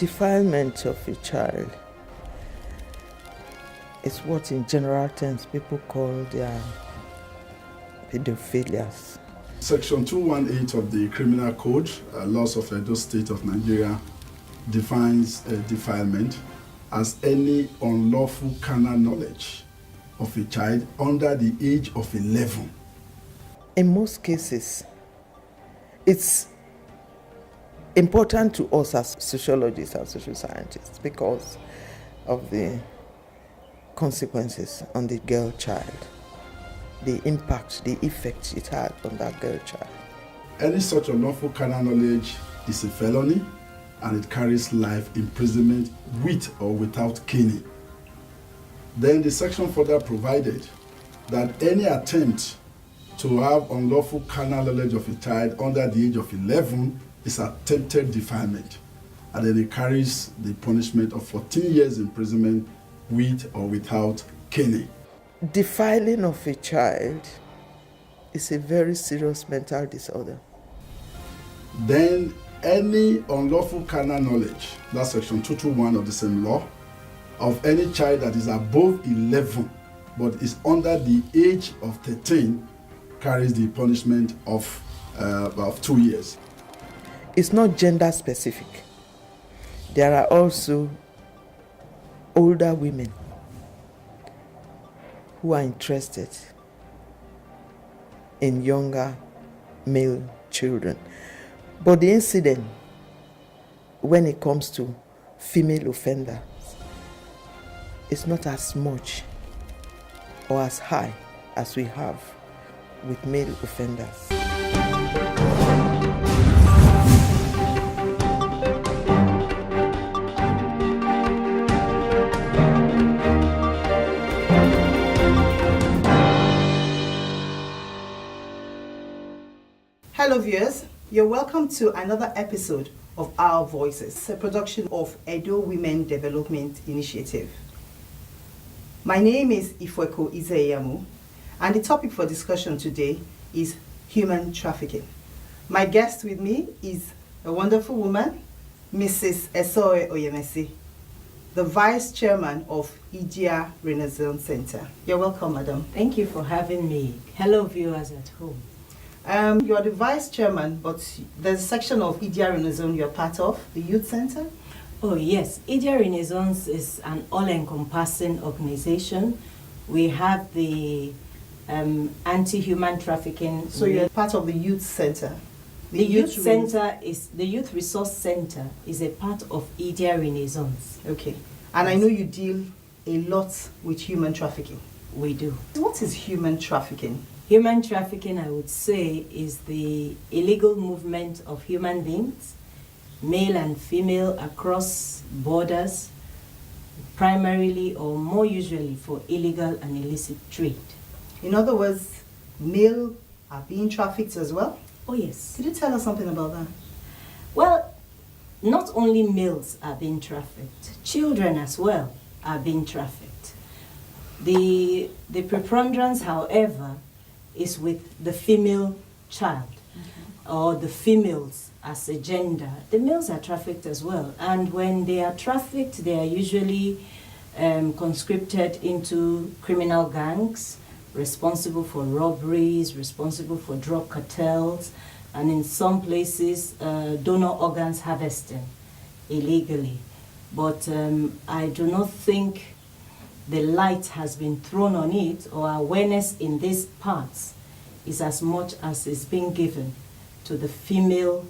Defilement of a child is what in general terms people call their pedophilias. Section 218 of the Criminal Code, Laws of Edo State of Nigeria, defines defilement as any unlawful carnal knowledge of a child under the age of 11. In most cases, it's important to us as sociologists and social scientists because of the consequences on the girl child, the impact, the effect it had on that girl child. Any such unlawful carnal knowledge is a felony and it carries life imprisonment with or without caning. Then the section further provided that any attempt to have unlawful carnal knowledge of a child under the age of 11 is attempted defilement, and then it carries the punishment of 14 years imprisonment with or without caning. Defiling of a child is a very serious mental disorder. Then any unlawful carnal knowledge, that's section 221 of the same law, of any child that is above 11 but is under the age of 13 carries the punishment of 2 years. It's not gender specific. There are also older women who are interested in younger male children. But the incident, when it comes to female offenders, is not as much or as high as we have with male offenders. Hello viewers, you're welcome to another episode of Our Voices, a production of Edo Women Development Initiative. My name is Ifweko Izeyamu, and the topic for discussion today is human trafficking. My guest with me is a wonderful woman, Mrs. Esoe Oyemesi, the Vice Chairman of Idia Renaissance Center. You're welcome, madam. Thank you for having me. Hello viewers at home. You are the vice chairman, but there's a section of Idia Renaissance you're part of, the youth center. Oh yes, Idia Renaissance is an all-encompassing organization. We have the anti-human trafficking. So you're part of the youth center. The youth resource center is a part of Idia Renaissance. Okay, and I know you deal a lot with human trafficking. We do. What is human trafficking? Human trafficking, I would say, is the illegal movement of human beings, male and female, across borders, primarily or more usually for illegal and illicit trade. In other words, male are being trafficked as well? Oh yes. Could you tell us something about that? Well, not only males are being trafficked, children as well are being trafficked. The preponderance, however, is with the female child, or the females as a gender. The males are trafficked as well, and when they are trafficked, they are usually conscripted into criminal gangs, responsible for robberies, responsible for drug cartels, and in some places, donor organs harvesting illegally. But I do not think the light has been thrown on it, or awareness in these parts is as much as is being given to the female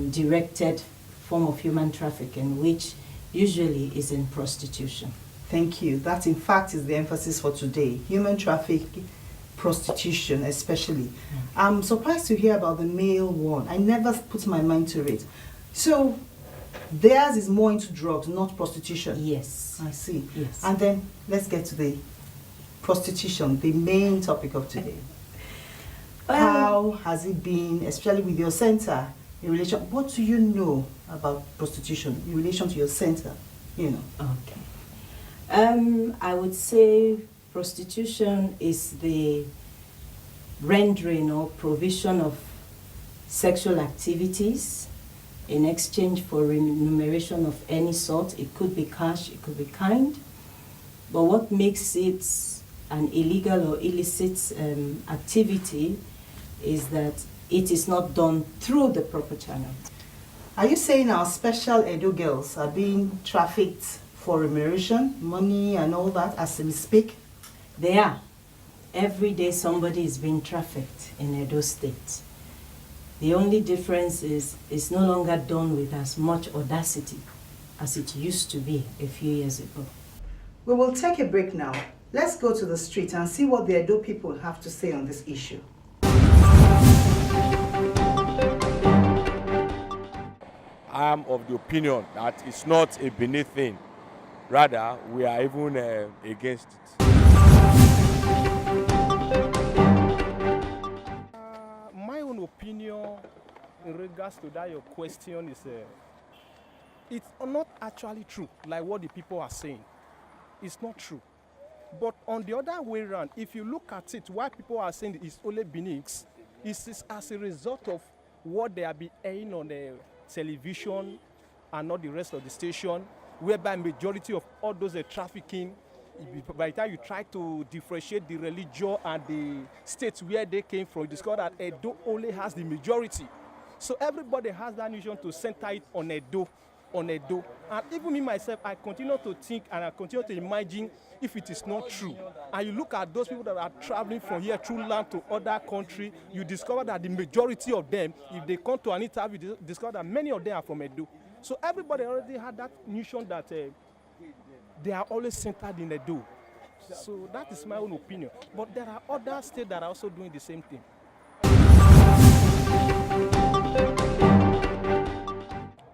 directed form of human trafficking, which usually is in prostitution. Thank you. That in fact is the emphasis for today. Human trafficking, prostitution especially. I'm surprised to hear about the male one. I never put my mind to it. So theirs is more into drugs, not prostitution. Yes. I see. Yes. And then let's get to the prostitution, the main topic of today. How has it been, especially with your center, in relation, what do you know about prostitution in relation to your center, you know? Okay. I would say prostitution is the rendering or provision of sexual activities in exchange for remuneration of any sort. It could be cash, it could be kind. But what makes it an illegal or illicit activity is that it is not done through the proper channel. Are you saying our special Edo girls are being trafficked for remuneration, money and all that as we speak? They are. Every day somebody is being trafficked in Edo State. The only difference is it's no longer done with as much audacity as it used to be a few years ago. We will take a break now. Let's go to the street and see what the Edo people have to say on this issue. I am of the opinion that it's not a beneath thing. Rather, we are even against it. My own opinion in regards to that your question is it's not actually true like what the people are saying. It's not true. But on the other way around, if you look at it, why people are saying it's only beneath, it's as a result of what they have been airing on the television and not the rest of the station, whereby majority of all those trafficking, by the time you try to differentiate the religion and the states where they came from, you discover that Edo only has the majority. So everybody has that notion to center it on Edo. And even me myself, I continue to think and I continue to imagine if it is not true. And you look at those people that are traveling from here through land to other country, you discover that the majority of them, if they come to an interview, you discover that many of them are from Edo. So everybody already had that notion that they are always centered in Edo. So that is my own opinion. But there are other states that are also doing the same thing.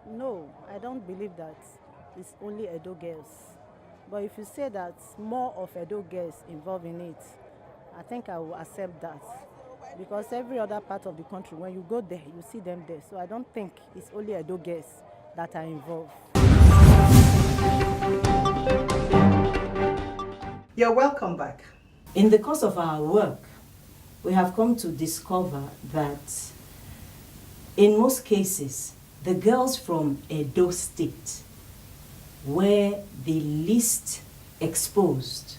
No, I don't believe that it's only Edo girls. But if you say that more of Edo girls involved in it, I think I will accept that. Because every other part of the country, when you go there, you see them there. So I don't think it's only Edo girls that are involved. You're welcome back. In the course of our work, we have come to discover that in most cases, the girls from Edo State were the least exposed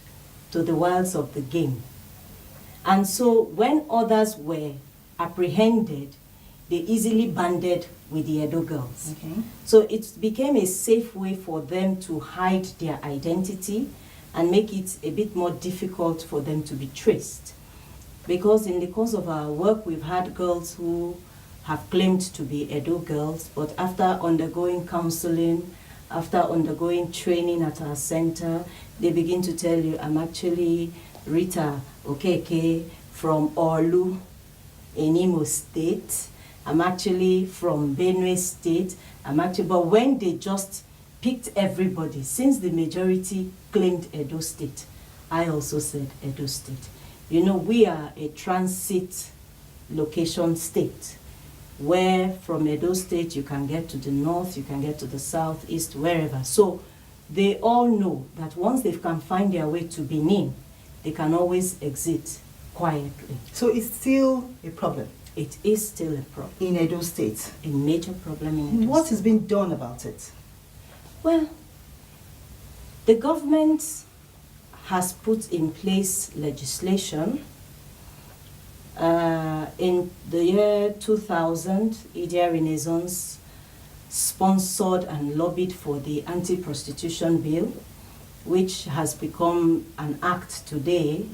to the wiles of the game. And so when others were apprehended, they easily banded with the Edo girls. Okay. So it became a safe way for them to hide their identity and make it a bit more difficult for them to be traced. Because in the course of our work, we've had girls who have claimed to be Edo girls, but after undergoing counseling, after undergoing training at our center, they begin to tell you, I'm actually Rita Okeke from Olu in Imo State. I'm actually from Benue State. But when they just picked everybody, since the majority claimed Edo State, I also said Edo State. You know, we are a transit location state, where from Edo State you can get to the north, you can get to the south, east, wherever. So they all know that once they can find their way to Benin, they can always exit quietly. So it's still a problem It is still a problem, in Edo State. a major problem in Edo What State. is being done about it? Well, the government has put in place legislation. In the year 2000, Idia Renaissance sponsored and lobbied for the anti-prostitution bill, which has become an act today,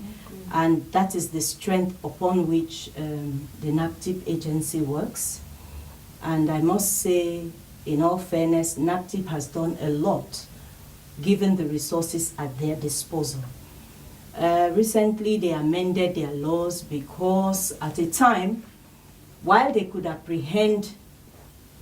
and that is the strength upon which the NAPTIP agency works. And I must say, in all fairness, NAPTIP has done a lot, given the resources at their disposal. Recently, they amended their laws because at a time, while they could apprehend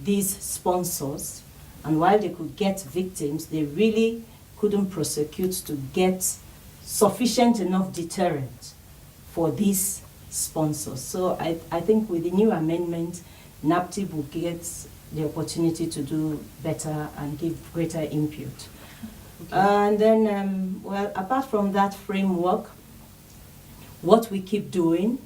these sponsors and while they could get victims, they really couldn't prosecute to get sufficient enough deterrent for these sponsors. So I think with the new amendment, NAPTIP will get the opportunity to do better and give greater input. Okay. And then, well, apart from that framework, what we keep doing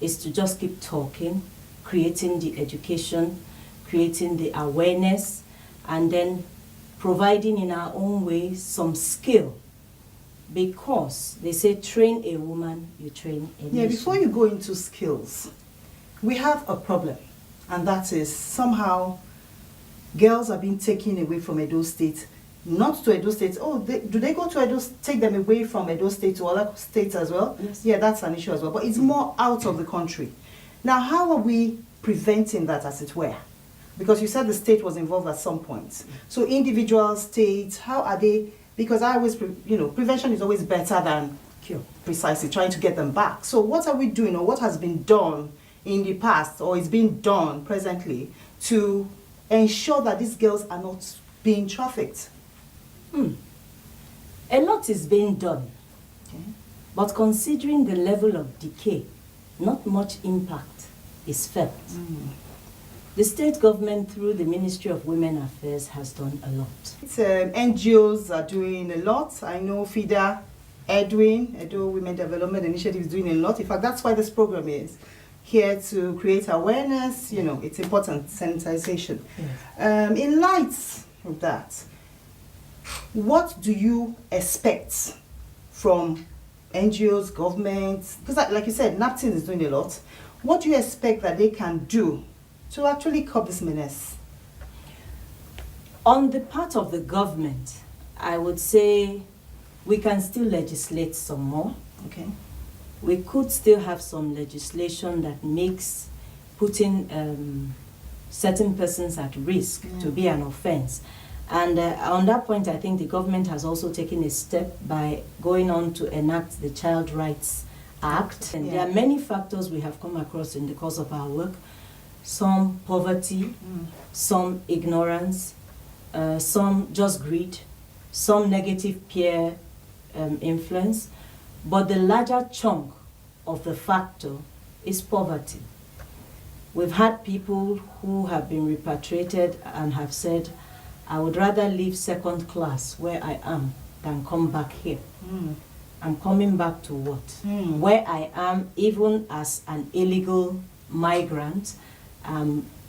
is to just keep talking, creating the education, creating the awareness, and then providing in our own way some skill. Because they say train a woman, you train a nation. Yeah, before you go into skills, we have a problem, and that is somehow girls are being taken away from Edo State, not to Edo State. Oh, do they go to Edo, take them away from Edo State to other states as well? Yes. Yeah, that's an issue as well, but it's more out of the country. Now, how are we preventing that, as it were? Because you said the state was involved at some point. So individual states, how are they? Because I always, prevention is always better than Cure. Precisely, trying to get them back. So what are we doing, or what has been done in the past, or is being done presently, to ensure that these girls are not being trafficked? A lot is being done. Okay. But considering the level of decay, not much impact is felt. The state government, through the Ministry of Women Affairs, has done a lot. NGOs are doing a lot. I know FIDA, Edo Women Development Initiative is doing a lot. In fact, that's why this program is here, to create awareness. It's important, sensitization. Yes. In light of that, what do you expect from NGOs, governments? Because like you said, NAPTIN is doing a lot. What do you expect that they can do to actually curb this menace? On the part of the government, I would say we can still legislate some more. Okay. We could still have some legislation that makes putting certain persons at risk to be an offense. And on that point, I think the government has also taken a step by going on to enact the Child Rights Act. And there are many factors we have come across in the course of our work. Some poverty, some ignorance, some just greed, some negative peer influence. But the larger chunk of the factor is poverty. We've had people who have been repatriated and have said, I would rather live second class where I am than come back here. I'm coming back to what? Where I am, even as an illegal migrant,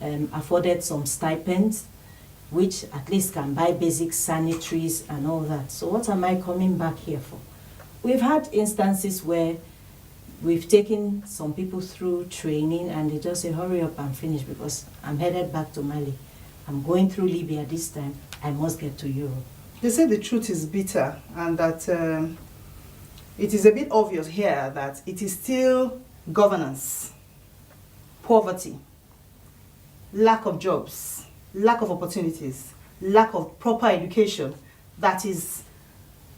afforded some stipends, which at least can buy basic sanitaries and all that. So what am I coming back here for? We've had instances where we've taken some people through training and they just say, hurry up and finish because I'm headed back to Mali. I'm going through Libya this time. I must get to Europe. They say the truth is bitter, and that it is a bit obvious here that it is still governance, poverty, lack of jobs, lack of opportunities, lack of proper education that is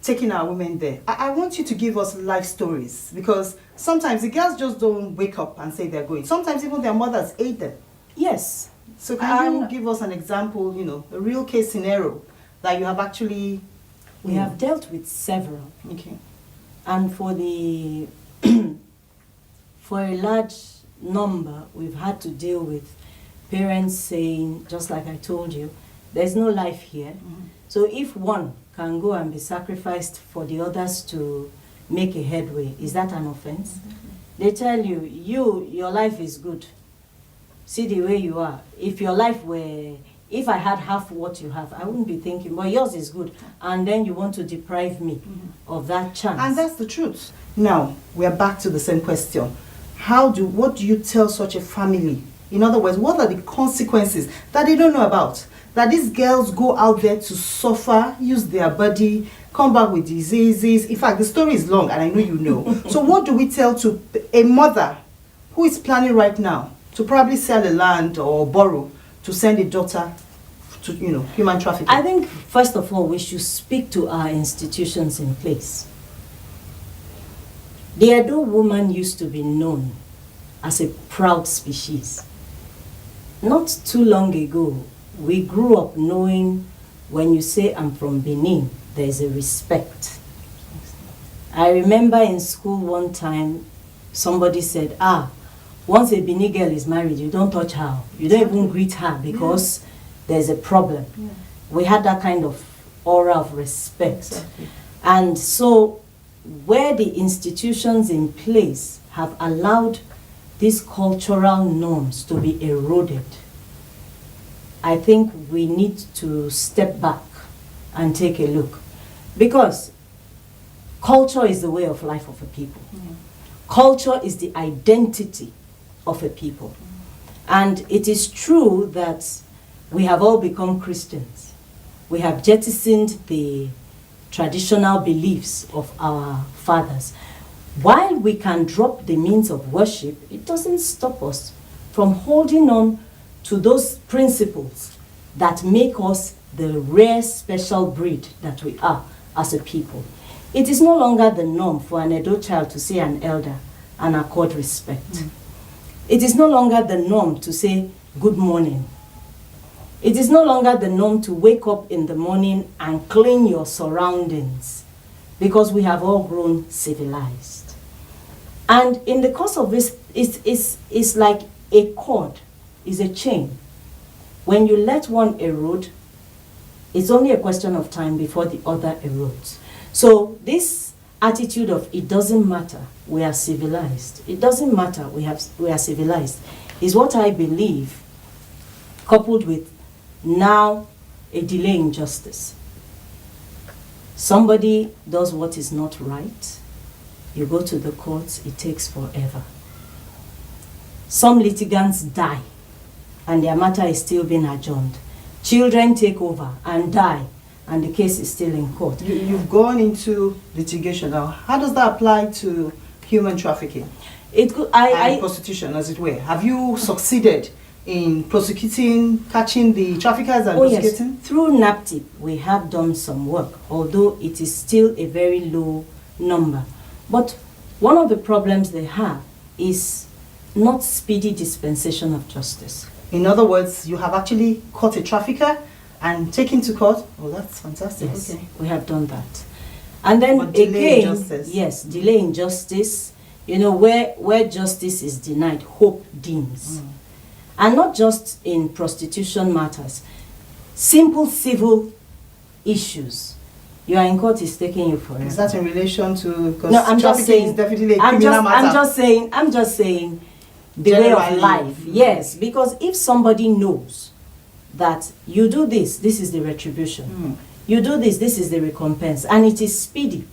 taking our women there. I want you to give us life stories, because sometimes the girls just don't wake up and say they're going. Sometimes even their mothers aid them. Yes. So can you give us an example, a real case scenario that you have actually... We have dealt with several. Okay. And for the for a large number, we've had to deal with parents saying, just like I told you, there's no life here. So if one can go and be sacrificed for the others to make a headway, is that an offense? They tell you, your life is good. See the way you are. If your life were, if I had half what you have, I wouldn't be thinking, but yours is good. And then you want to deprive me of that chance. And that's the truth. Now, we are back to the same question. What do you tell such a family? In other words, what are the consequences that they don't know about? That these girls go out there to suffer, use their body, come back with diseases. In fact, the story is long and I know you know. So what do we tell to a mother who is planning right now to probably sell a land or borrow to send a daughter to, human trafficking? I think, first of all, we should speak to our institutions in place. The Edo woman used to be known as a proud species. Not too long ago, we grew up knowing when you say I'm from Benin, there is a respect. I remember in school one time, somebody said, once a Benin girl is married, you don't touch her. You don't even greet her because there's a problem. We had that kind of aura of respect. And so where the institutions in place have allowed these cultural norms to be eroded, I think we need to step back and take a look. Because culture is the way of life of a people. Culture is the identity of a people. And it is true that we have all become Christians. We have jettisoned the traditional beliefs of our fathers. While we can drop the means of worship, it doesn't stop us from holding on to those principles that make us the rare special breed that we are as a people. It is no longer the norm for an Edo child to say an elder and accord respect. It is no longer the norm to say good morning. It is no longer the norm to wake up in the morning and clean your surroundings, because we have all grown civilized. And in the course of this, it's like a cord, is a chain. When you let one erode, it's only a question of time before the other erodes. So this attitude of it doesn't matter, we are civilized. It doesn't matter, we are civilized, is what I believe, coupled with now a delay in justice. Somebody does what is not right, you go to the courts, it takes forever. Some litigants die and their matter is still being adjourned. Children take over and die and the case is still in court. You've gone into litigation now. How does that apply to human trafficking? And prostitution, as it were? Have you succeeded in prosecuting, catching the traffickers and prosecuting? Yes. Through NAPTIP, we have done some work, although it is still a very low number. But one of the problems they have is not speedy dispensation of justice. In other words, you have actually caught a trafficker and taken to court? Oh, that's fantastic. Yes, okay. We have done that. And then but delay again, in justice. Yes, delay in justice. You know, where justice is denied, hope dims. And not just in prostitution matters. Simple civil issues. You are in court, is taking you forever. Is that in relation to? No, I'm just saying. Is definitely a criminal matter. I'm just saying. The way of life, yes. Because if somebody knows that you do this, this is the retribution. You do this, this is the recompense, and it is speedy.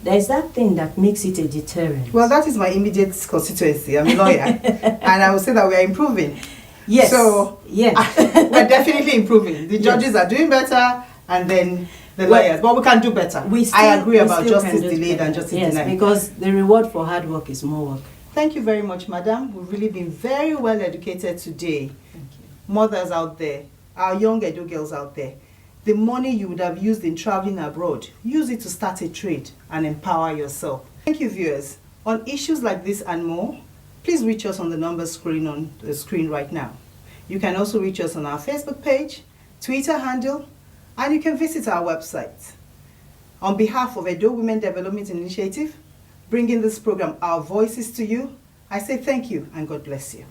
There is that thing that makes it a deterrent. Well, that is my immediate constituency. I'm a lawyer, and I would say that we are improving. Yes. So yes, we're definitely improving. The judges are doing better, and then the lawyers. But we can do better. I agree about justice delayed and justice denied. Because the reward for hard work is more work. Thank you very much, madam. We've really been very well educated today. Thank you. Mothers out there, our young Edo girls out there, the money you would have used in traveling abroad, use it to start a trade and empower yourself. Thank you, viewers. On issues like this and more, please reach us on the number screen on the screen right now. You can also reach us on our Facebook page, Twitter handle, and you can visit our website. On behalf of Edo Women Development Initiative, bringing this program, Our Voices, to you, I say thank you and God bless you.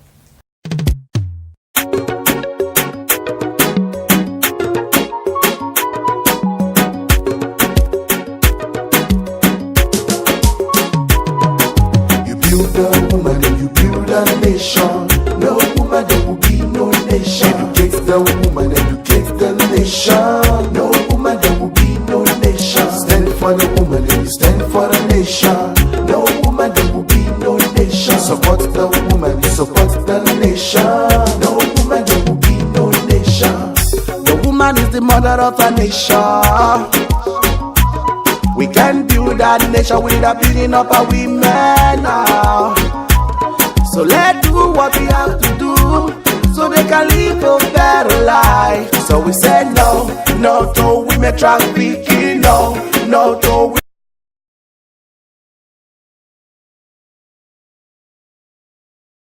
You build a woman, then you build a nation. No woman, there will be no nation. Educate the woman, educate the nation. No woman, there will be no nation. Stand for the woman, then you stand for the nation. No woman, there will be no nation. Support the woman, you support the nation. No woman, there will be no nation. The woman is the mother of a nation. We can build a nation without building up our women now. So let's do what we have to do, so they can live a better life. So we say no, no to women trafficking.